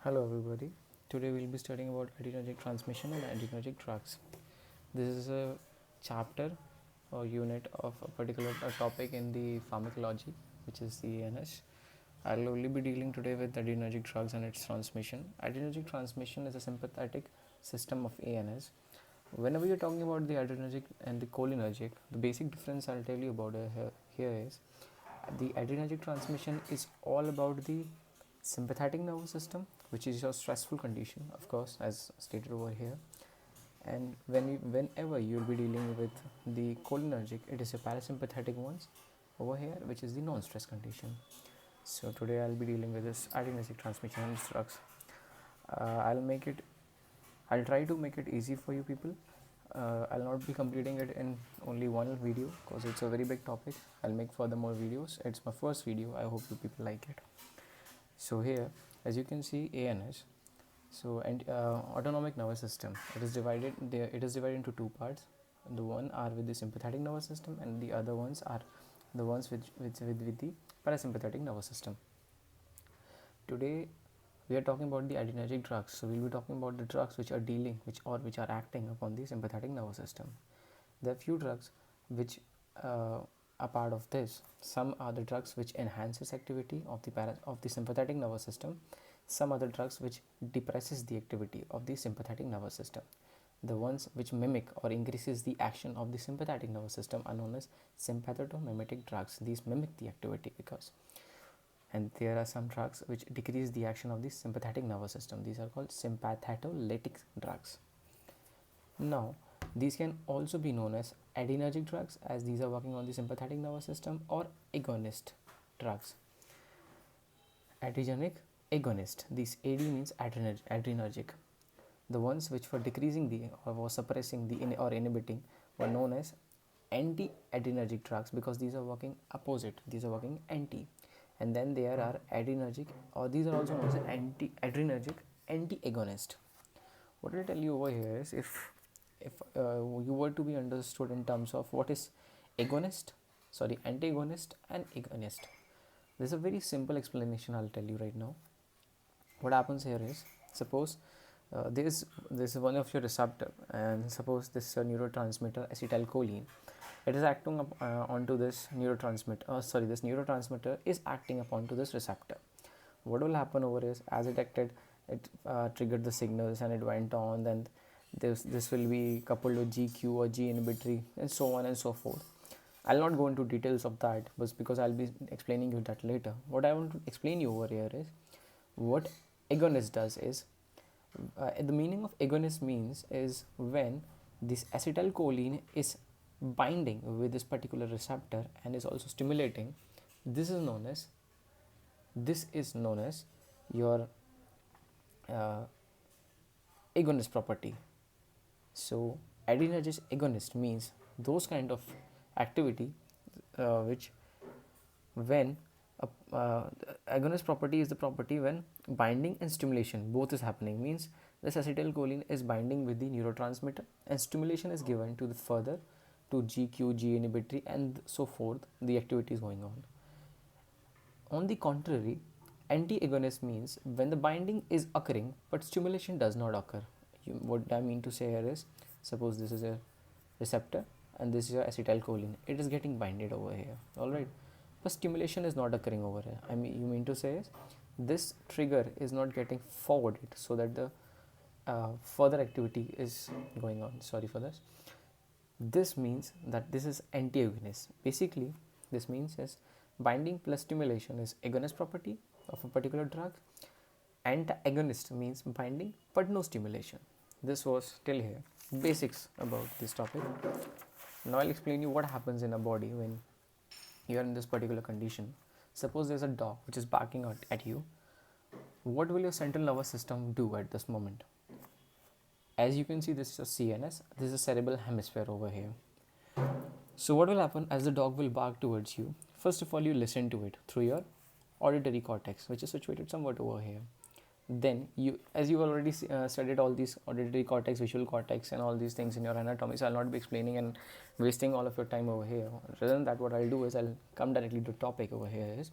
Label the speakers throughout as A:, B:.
A: Hello everybody. Today we'll be studying about adrenergic transmission and adrenergic drugs. This is a chapter or unit of a particular topic in the pharmacology, which is the ANS. I'll only be dealing today with adrenergic drugs and its transmission. Adrenergic transmission is a sympathetic system of ANS. Whenever you're talking about the adrenergic and the cholinergic, the basic difference I'll tell you about here is the adrenergic transmission is all about the sympathetic nervous system, which is your stressful condition, of course, as stated over here. And whenever you'll be dealing with the cholinergic, it is your parasympathetic ones over here, which is the non-stress condition. So today I'll be dealing with this adrenergic transmission and drugs. I'll try to make it easy for you people. I'll not be completing it in only one video because it's a very big topic. I'll make further more videos. It's my first video. I hope you people like it. So here, as you can see, ANS. So and autonomic nervous system. It is divided into two parts. The one are with the sympathetic nervous system, and the other ones are the ones with the parasympathetic nervous system. Today we are talking about the adrenergic drugs. So we'll be talking about the drugs which are acting upon the sympathetic nervous system. There are few drugs which are part of this. Some are the drugs which enhances activity of the sympathetic nervous system. Some other drugs which depresses the activity of the sympathetic nervous system. The ones which mimic or increases the action of the sympathetic nervous system are known as sympathetomimetic drugs. These mimic the activity and there are some drugs which decrease the action of the sympathetic nervous system. These are called sympathetolytic drugs. Now, these can also be known as adrenergic drugs, as these are working on the sympathetic nervous system, or agonist drugs. Adrenergic agonist. This AD means adrenergic. The ones which were decreasing or suppressing or inhibiting were known as anti-adrenergic drugs, because these are working opposite. These are working anti. And then there are adrenergic, or these are also known as anti-adrenergic anti-agonist. What I'll tell you over here is, if you were to be understood in terms of what is antagonist and agonist. This is a very simple explanation I'll tell you right now. What happens here is, suppose this is one of your receptor, and suppose this is a neurotransmitter acetylcholine. It is acting onto this neurotransmitter. This neurotransmitter is acting upon to this receptor. What will happen over is, as it acted, it triggered the signals and it went on. Then this will be coupled with GQ or G inhibitory, and so on and so forth. I'll not go into details of that, but because I'll be explaining you that later. What I want to explain you over here is, what agonist does is, the meaning of agonist means is when this acetylcholine is binding with this particular receptor and is also stimulating. This is known as your agonist property. So adrenergic agonist means those kind of activity which when agonist property is the property when binding and stimulation both is happening. Means this acetylcholine is binding with the neurotransmitter and stimulation is given to the further to GQ, G inhibitory, and so forth. The activity is going on. On the contrary, anti-agonist means when the binding is occurring but stimulation does not occur. What I mean to say here is, suppose this is a receptor and this is your acetylcholine. It is getting binded over here, alright, but stimulation is not occurring over here. You mean to say is, this trigger is not getting forwarded so that the further activity is going on. Sorry for this. This means that this is anti-agonist. Basically, this means is binding plus stimulation is agonist property of a particular drug. Antagonist means binding but no stimulation. This was till here. Basics about this topic. Now I'll explain you what happens in a body when you are in this particular condition. Suppose there's a dog which is barking at you. What will your central nervous system do at this moment? As you can see, this is a CNS. This is a cerebral hemisphere over here. So what will happen as the dog will bark towards you? First of all, you listen to it through your auditory cortex, which is situated somewhat over here. Then you, as you already studied all these auditory cortex, visual cortex, and all these things in your anatomy, so I'll not be explaining and wasting all of your time over here. Rather than that, what I'll do is I'll come directly to topic over here is,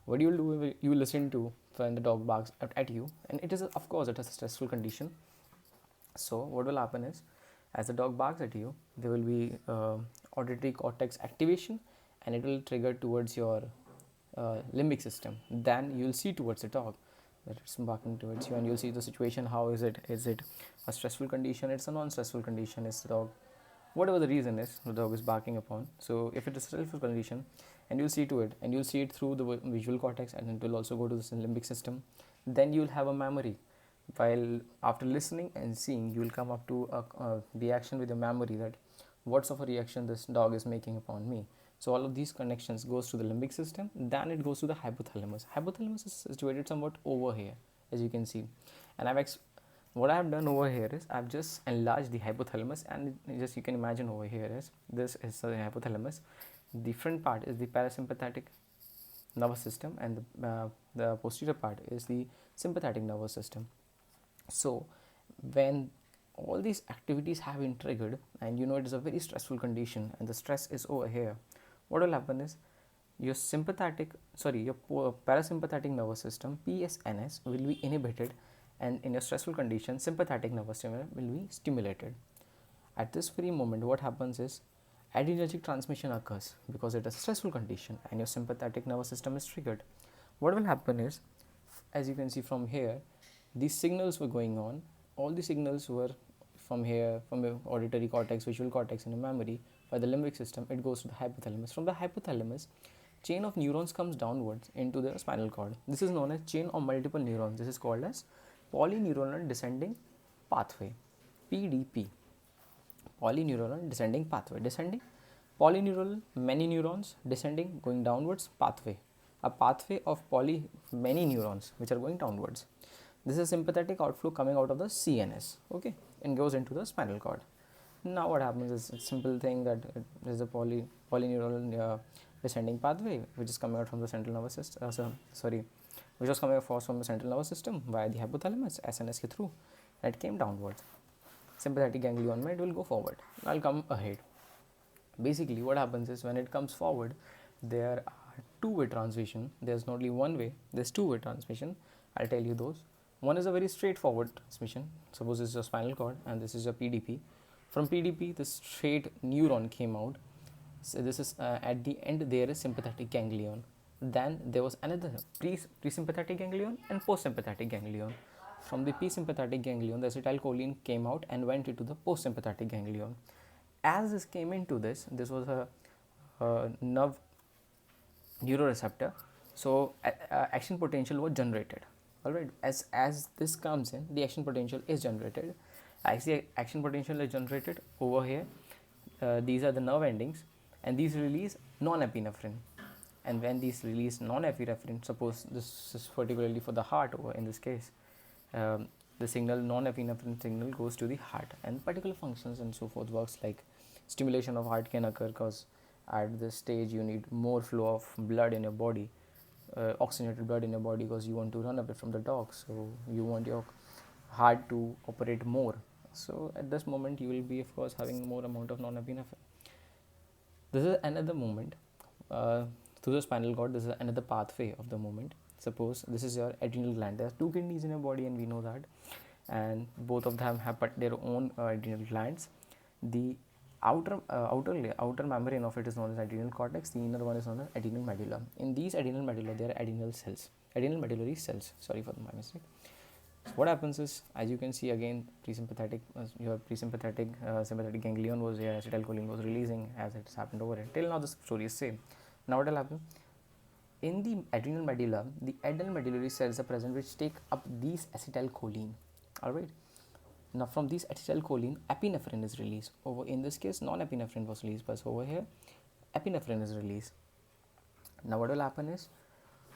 A: What you will do, you will listen to when the dog barks at you, and it is of course it is a stressful condition. So what will happen is, as the dog barks at you, there will be auditory cortex activation, and it will trigger towards your limbic system. Then you'll see towards the dog that it's barking towards you, and you'll see the situation. How is it? Is it a stressful condition? It's a non-stressful condition. Is the dog, whatever the reason is, the dog is barking upon. So if it is a stressful condition, and you'll see to it, and you'll see it through the visual cortex, and it will also go to the limbic system. Then you'll have a memory. While after listening and seeing, you will come up to a reaction with your memory, that what sort of a reaction this dog is making upon me. So all of these connections goes to the limbic system. Then it goes to the hypothalamus. Hypothalamus is situated somewhat over here, as you can see. And what I have done over here is I've just enlarged the hypothalamus, and just you can imagine over here is this is the hypothalamus. The front part is the parasympathetic nervous system, and the posterior part is the sympathetic nervous system. So when all these activities have been triggered, and it is a very stressful condition, and the stress is over here, what will happen is your parasympathetic nervous system, PSNS, will be inhibited, and in a stressful condition, sympathetic nervous system will be stimulated. At this very moment, what happens is adrenergic transmission occurs, because it is a stressful condition and your sympathetic nervous system is triggered. What will happen is, as you can see from here, these signals were going on. All the signals were from here, from the auditory cortex, visual cortex, and the memory. By the limbic system, it goes to the hypothalamus. From the hypothalamus, chain of neurons comes downwards into the spinal cord. This is known as chain of multiple neurons. This is called as polyneuronal descending pathway, PDP. Polyneuronal descending pathway. Descending, polyneural, many neurons, descending, going downwards, pathway. A pathway of many neurons which are going downwards. This is sympathetic outflow coming out of the CNS, okay, and goes into the spinal cord. Now what happens is a simple thing, that it is a polyneural descending pathway which is coming out from the central nervous system, which was coming forth from the central nervous system via the hypothalamus, SNS ke through, and it came downwards. Sympathetic ganglion it will go forward. I'll come ahead. Basically what happens is, when it comes forward, there are two-way transmission. There's not only one way, there's two-way transmission. I'll tell you those. One is a very straightforward transmission. Suppose this is your spinal cord and this is your PDP. From PDP, the straight neuron came out. So this is at the end there is sympathetic ganglion. Then there was another presympathetic ganglion and postsympathetic ganglion. From the presympathetic ganglion, the acetylcholine came out and went into the postsympathetic ganglion. As this came into this was a nerve neuroreceptor. So action potential was generated. Alright, as this comes in, the action potential is generated. As the action potential is generated over here, these are the nerve endings, and these release non-epinephrine. And when these release non-epinephrine, suppose this is particularly for the heart, or in this case, the signal, non-epinephrine signal, goes to the heart, and particular functions and so forth works, like stimulation of heart can occur, because at this stage you need more flow of blood in your body, oxygenated blood in your body, because you want to run away from the dog, so you want your heart to operate more. So at this moment you will be of course having more amount of non-epinephrine. This is another movement through the spinal cord. This is another pathway of the movement. Suppose this is your adrenal gland. There are two kidneys in your body, and we know that, and both of them have their own adrenal glands. The outer membrane of it is known as adrenal cortex. The inner one is known as adrenal medulla. In these adrenal medulla, there are adrenal medullary cells. Sorry for my mistake. So what happens is, as you can see again, sympathetic ganglion was here, acetylcholine was releasing as it's happened over here. Till now the story is same. Now what will happen? In the adrenal medulla, the adrenal medullary cells are present which take up these acetylcholine. Alright. Now from these acetylcholine, epinephrine is released. Over in this case, non-epinephrine was released, but over here, epinephrine is released. Now what will happen is,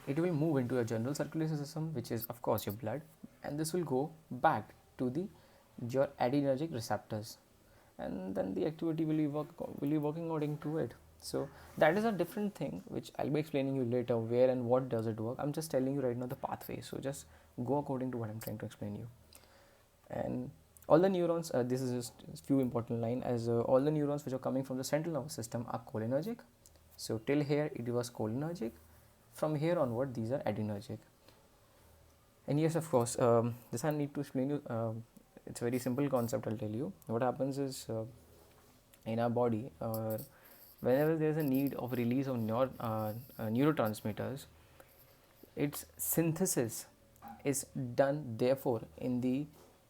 A: it will move into a general circulatory system, which is of course your blood, and this will go back to your adrenergic receptors, and then the activity will be working according to it. So that is a different thing which I'll be explaining you later, where and what does it work. I'm just telling you right now the pathway, so just go according to what I'm trying to explain you. And all the neurons, this is just a few important lines, as all the neurons which are coming from the central nervous system are cholinergic. So till here it was cholinergic, From here onward, these are adrenergic. And yes, of course, this I need to explain you. It's a very simple concept. I'll tell you. What happens is in our body, whenever there is a need of release of neurotransmitters, its synthesis is done therefore in the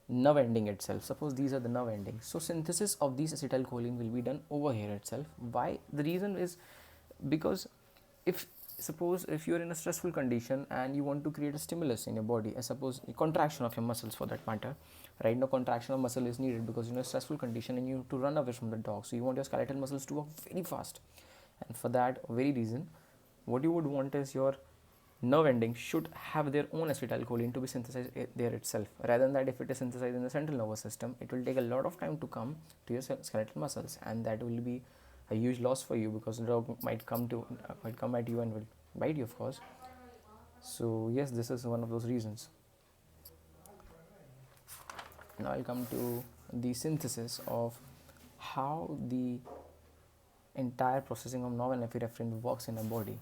A: nerve ending itself. Suppose these are the nerve endings, so synthesis of these acetylcholine will be done over here itself. Why? The reason is because if suppose if you are in a stressful condition and you want to create a stimulus in your body, suppose a contraction of your muscles for that matter, right? Now contraction of muscle is needed because you're in a stressful condition and you have to run away from the dog, so you want your skeletal muscles to work very fast, and for that very reason what you would want is your nerve endings should have their own acetylcholine to be synthesized there itself, rather than that if it is synthesized in the central nervous system, it will take a lot of time to come to your skeletal muscles, and that will be a huge loss for you because the dog might come at you and will bite you, of course. So yes, this is one of those reasons. Now I'll come to the synthesis of how the entire processing of norepinephrine works in a body.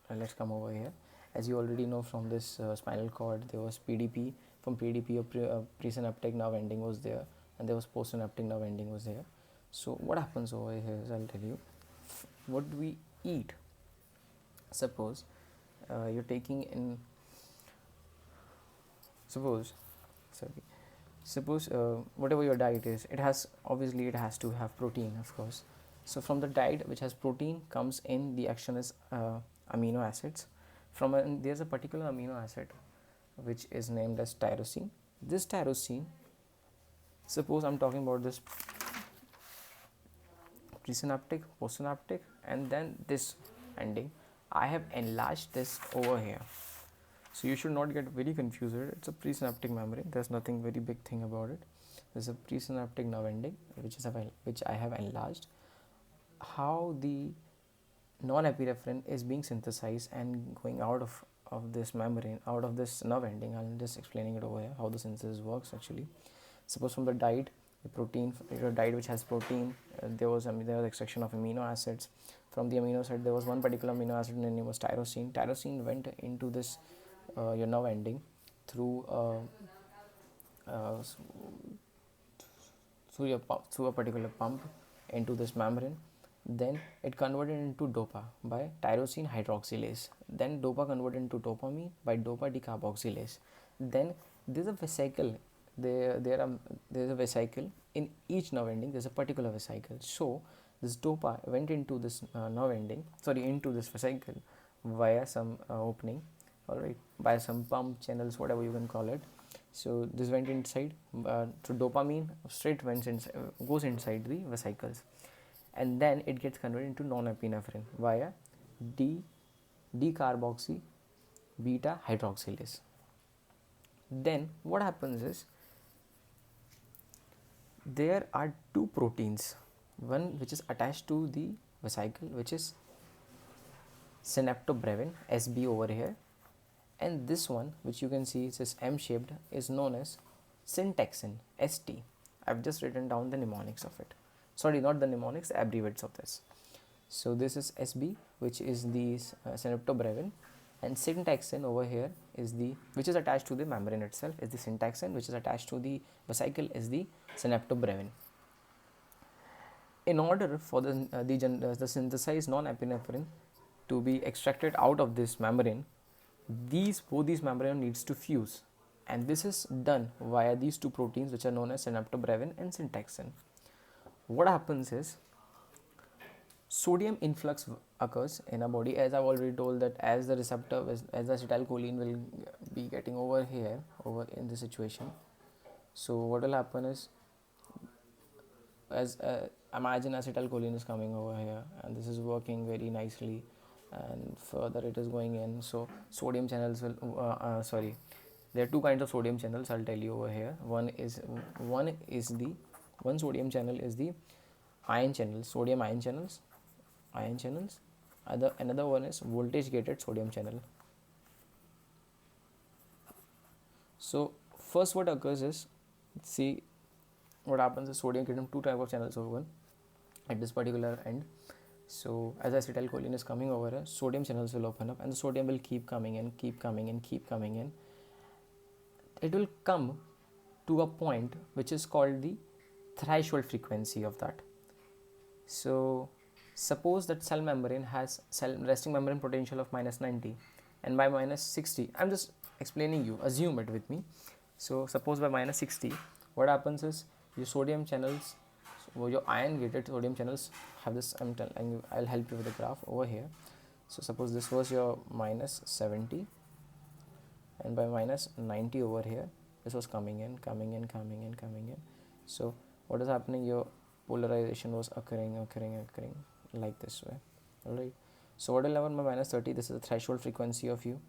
A: Let's come over here. As you already know from this spinal cord, there was PDP. From PDP, a presynaptic nerve ending was there, and there was postsynaptic nerve ending was there. So what happens over here is, I'll tell you, what do we eat? Suppose you're taking in, suppose whatever your diet is, it has to have protein, of course. So from the diet which has protein comes in, the action is amino acids. There's a particular amino acid which is named as tyrosine. This tyrosine, suppose I'm talking about this presynaptic, postsynaptic, and then this ending, I have enlarged this over here. So you should not get very confused. It's a presynaptic membrane. There's nothing very big thing about it. There's a presynaptic nerve ending which I have enlarged. How the norepinephrine is being synthesized and going out of this membrane, out of this nerve ending. I'm just explaining it over here, how the synthesis works actually. Suppose from the diet, your diet which has protein, there was extraction of amino acids. From the amino acid, there was one particular amino acid, and the name was tyrosine. Tyrosine went into this your nerve ending through through a particular pump into this membrane. Then it converted into dopa by tyrosine hydroxylase. Then dopa converted into dopamine by dopa decarboxylase. Then there's a vesicle. There's a vesicle in each nerve ending. There's a particular vesicle. So this dopa went into this into this vesicle via some opening, all right, by some pump channels, whatever you can call it. So this went inside. So dopamine straight goes inside the vesicles, and then it gets converted into norepinephrine via decarboxy beta hydroxylase. Then what happens is, there are two proteins, one which is attached to the vesicle, which is synaptobrevin, SB over here, and this one which you can see is M shaped is known as syntaxin, ST. I've just written down the mnemonics of it. Sorry, not the mnemonics, the abbreviates of this. So this is SB, which is the synaptobrevin, and syntaxin over here is which is attached to the membrane itself, is the syntaxin, which is attached to the vesicle is the synaptobrevin. In order for the synthesized norepinephrine to be extracted out of this membrane, both these membrane needs to fuse, and this is done via these two proteins which are known as synaptobrevin and syntaxin. What happens is, sodium influx occurs in a body, as I've already told, that as the receptor, as the acetylcholine will be getting over here, over in this situation. So what will happen is, as imagine acetylcholine is coming over here, and this is working very nicely, and further it is going in. So sodium channels will there are two kinds of sodium channels, I'll tell you over here. One sodium channel is the ion channels, sodium ion channels. Another one is voltage gated sodium channel. So first what occurs is, see what happens is, sodium getting two type of channels open at this particular end. So as acetylcholine is coming over here, sodium channels will open up and the sodium will keep coming in, keep coming in, keep coming in. It will come to a point which is called the threshold frequency of that. So suppose that cell membrane has cell resting membrane potential of minus 90, and by minus 60, I'm just explaining you, assume it with me. So suppose by minus 60, what happens is your sodium channels, so your ion gated sodium channels have this, I'm telling you, I'll help you with the graph over here. So suppose this was your minus 70, and by minus 90 over here, this was coming in, coming in, coming in, coming in. So what is happening? Your polarization was occurring like this way. Alright. So what will happen by minus 30? This is the threshold frequency of you.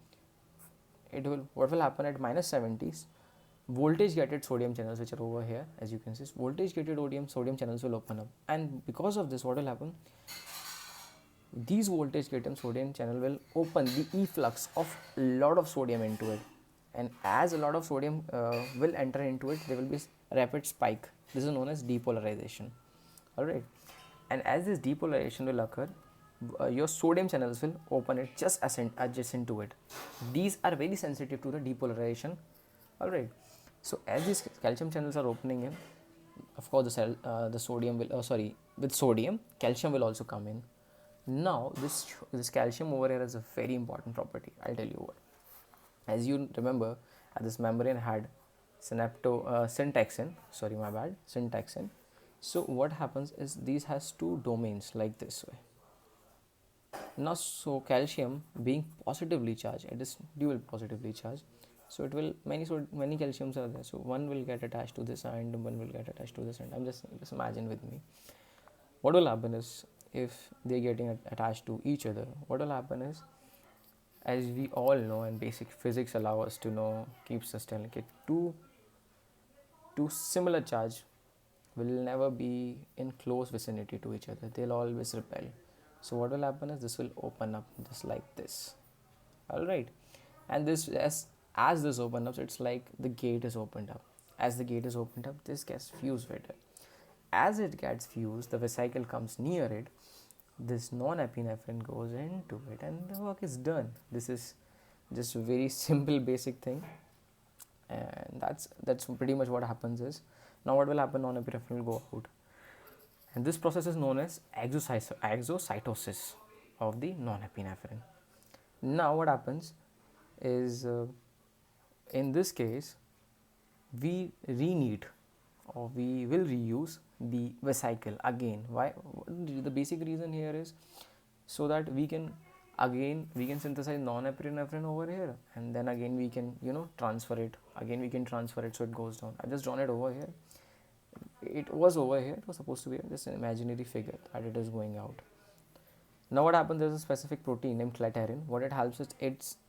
A: What will happen at minus 70s? Voltage gated sodium channels, which are over here, as you can see, voltage gated sodium channels will open up, and because of this, what will happen? These voltage gated sodium channel will open the efflux of a lot of sodium into it, and as a lot of sodium will enter into it, there will be a rapid spike. This is known as depolarization. Alright, and as this depolarization will occur, your sodium channels will open it just adjacent to it. These are very sensitive to the depolarization. Alright, so as these calcium channels are opening in, of course the sodium will with sodium, calcium will also come in. Now this calcium over here is a very important property. I'll tell you what. As you remember, this membrane had syntaxin. So what happens is these has two domains like this way. Now, so calcium being positively charged, it is dual positively charged. So it will many calciums are there. So one will get attached to this end, one will get attached to this end. I'm just imagine with me. What will happen is, if they're getting attached to each other, what will happen is, as we all know and basic physics allow us to know, keeps us telling it, two similar charge will never be in close vicinity to each other. They'll always repel. So what will happen is this will open up just like this. Alright, and this as this opens up, it's like the gate is opened up. As the gate is opened up, this gets fused with it. As it gets fused, the vesicle comes near it, this non-epinephrine goes into it, and the work is done. This is just a very simple basic thing, and that's pretty much what happens is. Now what will happen? Non-epinephrine will go out, and this process is known as exocytosis of the non-epinephrine. Now what happens is, in this case, we will reuse the vesicle again. Why? The basic reason here is so that we can synthesize non-epinephrine over here, and then again we can transfer it. So it goes down. I've just drawn it over here. It was over here. It was supposed to be just an imaginary figure that it is going out. Now what happens? There's a specific protein named clathrin. What it helps is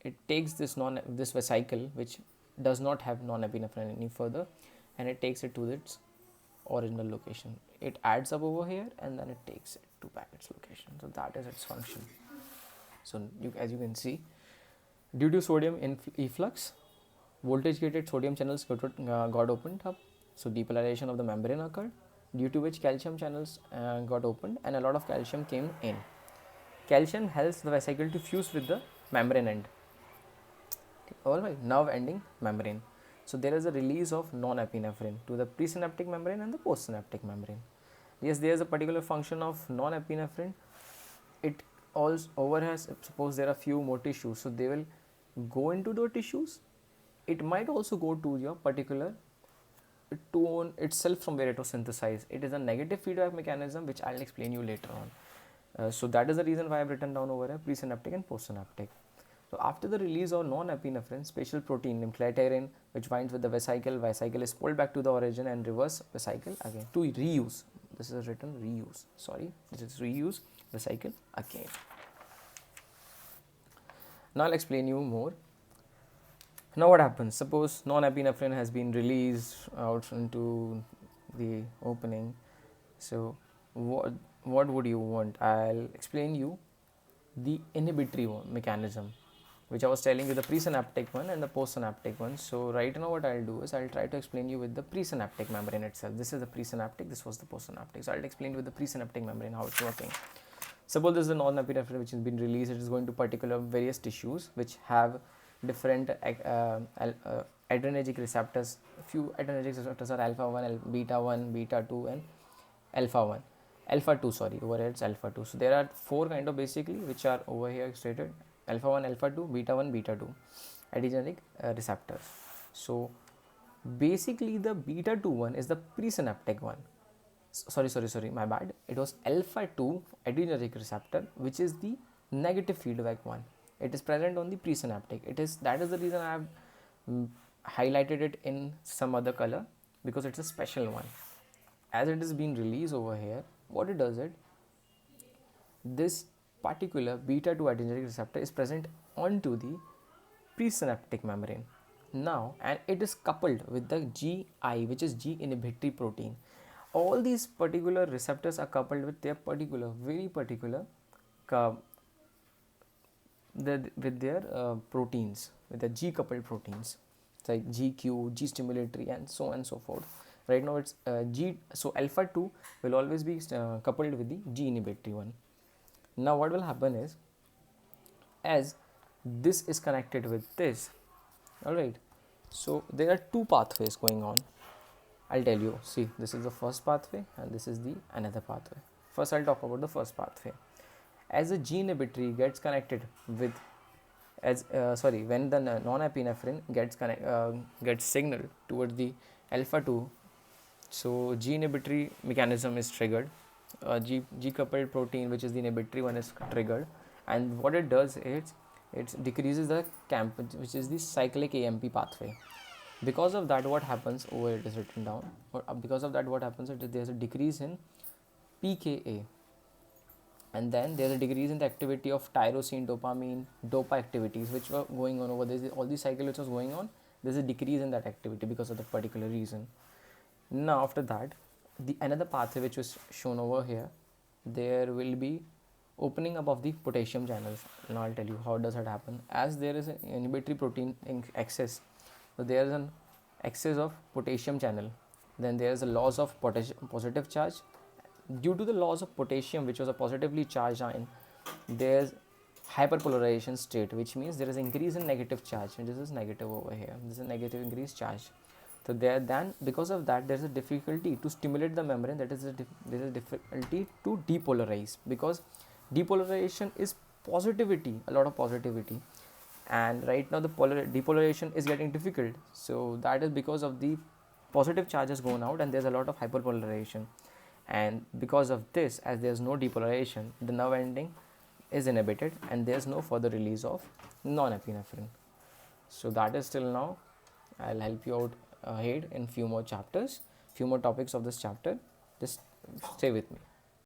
A: it takes this vesicle, which does not have non-epinephrine any further, and it takes it to its original location. It adds up over here, and then it takes it to back its location. So that is its function. So as you can see, due to sodium efflux, voltage gated sodium channels got opened up. So depolarization of the membrane occurred, due to which calcium channels got opened, and a lot of calcium came in. Calcium helps the vesicle to fuse with the membrane end. Alright, nerve ending membrane. So there is a release of non-epinephrine to the presynaptic membrane and the postsynaptic membrane. Yes, there is a particular function of non-epinephrine. It also over has, suppose there are few more tissues, so they will go into the tissues. It might also go to your particular tone itself from where it was synthesized. It is a negative feedback mechanism, which I'll explain you later on. So that is the reason why I've written down over here presynaptic and postsynaptic. So after the release of non-epinephrine, special protein named clathrin, which binds with the vesicle is pulled back to the origin and reverse vesicle again to reuse. This is written reuse. This is reuse vesicle again. Now I'll explain you more. Now what happens? Suppose non-epinephrine has been released out into the opening. So what would you want? I'll explain you the inhibitory mechanism, which I was telling you, the presynaptic one and the postsynaptic one. So right now what I'll do is I'll try to explain you with the presynaptic membrane itself. This is the presynaptic, this was the postsynaptic. So I'll explain you with the presynaptic membrane how it's working. Suppose this is a non-epinephrine which has been released, it is going to particular various tissues which have different adrenergic receptors. Few adrenergic receptors are alpha 1, beta 1, beta 2 and alpha 1. Alpha 2, sorry, over here it's alpha 2. So there are four kind of basically which are over here stated: alpha 1, alpha 2, beta 1, beta 2 adrenergic receptors. So basically the beta 2 one is the presynaptic one. Sorry, my bad. It was alpha 2 adrenergic receptor, which is the negative feedback one. It is present on the presynaptic. That is the reason I have highlighted it in some other color, because it's a special one. As it is being released over here, what it does it, this particular beta 2 adrenergic receptor is present onto the presynaptic membrane now, and it is coupled with the GI, which is G inhibitory protein. All these particular receptors are coupled with their very particular with their proteins, with the G coupled proteins like GQ, G stimulatory, and so on and so forth. Right now it's G, so alpha 2 will always be coupled with the G inhibitory one. Now what will happen is, as this is connected with this, alright, so there are two pathways going on. I'll tell you. See, this is the first pathway and this is the another pathway. First I'll talk about the first pathway. As a G inhibitory gets connected with, when the non-epinephrine gets signaled towards the alpha 2, so G inhibitory mechanism is triggered. G coupled protein, which is the inhibitory one, is triggered, and what it does is it decreases the CAMP, which is the cyclic AMP pathway. Because of that, what happens, over it is written down, because of that what happens is there is a decrease in pKa, and then there is a decrease in the activity of tyrosine, dopamine, dopa activities which were going on over there. All these cycle which was going on, there is a decrease in that activity because of that particular reason. Now after that, the another pathway which was shown over here, there will be opening up of the potassium channels. Now I'll tell you how does that happen. As there is an inhibitory protein in excess, so there is an excess of potassium channel, then there is a loss of positive charge. Due to the loss of potassium, which was a positively charged ion, there is hyperpolarization state, which means there is increase in negative charge, and this is negative over here, this is a negative increased charge. So then because of that, there is a difficulty to stimulate the membrane, that is there is a difficulty to depolarize, because depolarization is positivity, a lot of positivity, and right now the depolarization is getting difficult. So that is because of the positive charges going out and there's a lot of hyperpolarization, and because of this, as there's no depolarization, the nerve ending is inhibited and there's no further release of non-epinephrine. So that is till now. I'll help you out ahead in few more chapters, few more topics of this chapter. Just stay with me.